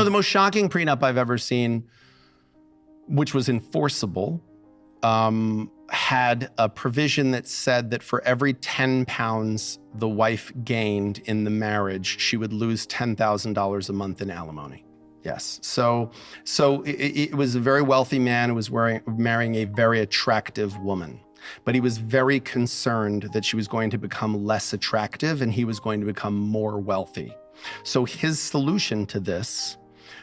the most shocking prenup I've ever seen, which was enforceable, had a provision that said that for every 10 pounds the wife gained in the marriage, she would lose $10,000 a month in alimony. Yes. So it was a very wealthy man who was marrying a very attractive woman. But he was very concerned that she was going to become less attractive and he was going to become more wealthy. So his solution to this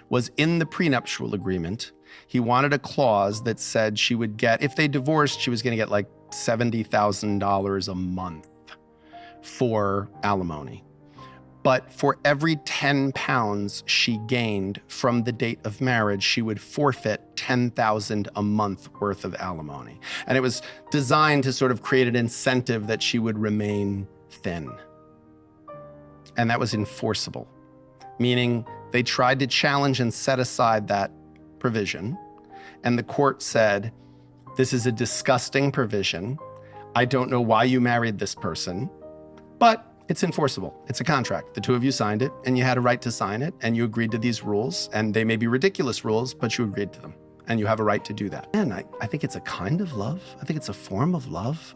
was in the prenuptial agreement. He wanted a clause that said she would get, if they divorced, she was going to get like $70,000 a month for alimony. But for every 10 pounds she gained from the date of marriage, she would forfeit $10,000 a month worth of alimony. And it was designed to sort of create an incentive that she would remain thin. And that was enforceable, meaning they tried to challenge and set aside that provision. And the court said, this is a disgusting provision. I don't know why you married this person, but it's enforceable. It's a contract. The two of you signed it and you had a right to sign it and you agreed to these rules, and they may be ridiculous rules, but you agreed to them and you have a right to do that. And I think it's a kind of love. I think it's a form of love.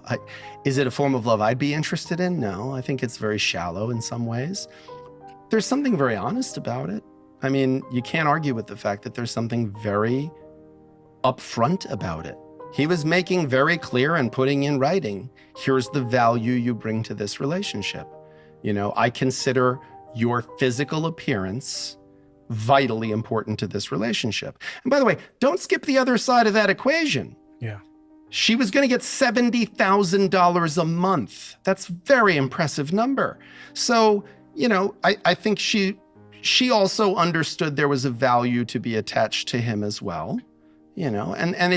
Is it a form of love I'd be interested in? No, I think it's very shallow in some ways. There's something very honest about it. I mean, you can't argue with the fact that there's something very upfront about it. He was making very clear and putting in writing, here's the value you bring to this relationship. You know, I consider your physical appearance vitally important to this relationship. And by the way, don't skip the other side of that equation. Yeah. She was going to get $70,000 a month. That's a very impressive number. So, you know, I think she also understood there was a value to be attached to him as well, you know, and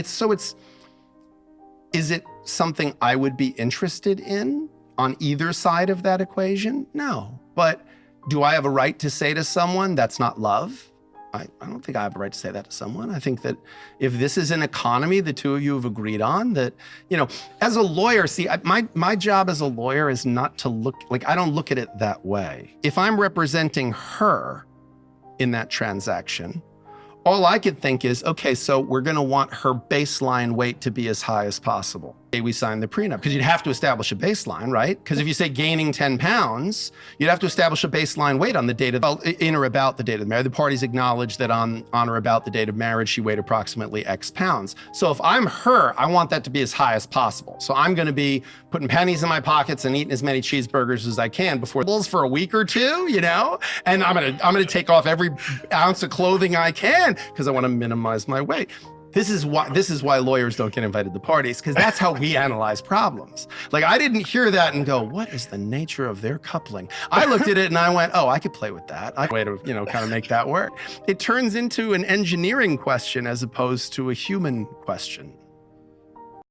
is it something I would be interested in on either side of that equation? No. But do I have a right to say to someone that's not love? I don't think I have a right to say that to someone. I think that if this is an economy the two of you have agreed on, that, you know, as a lawyer, see, my job as a lawyer is not to look, like, I don't look at it that way. If I'm representing her in that transaction, all I could think is, okay, so we're going to want her baseline weight to be as high as possible. We signed the prenup because you'd have to establish a baseline, right? Because if you say gaining 10 pounds, you'd have to establish a baseline weight on the date of, in or about the date of marriage. The parties acknowledge that on or about the date of marriage, she weighed approximately X pounds. So if I'm her, I want that to be as high as possible. So I'm going to be putting pennies in my pockets and eating as many cheeseburgers as I can before for a week or two, you know? And I'm going to take off every ounce of clothing I can because I want to minimize my weight. This is why lawyers don't get invited to parties, because that's how we analyze problems. Like, I didn't hear that and go, what is the nature of their coupling? I looked at it and I went, oh, I could play with that. I way to, you know, kind of make that work. It turns into an engineering question as opposed to a human question.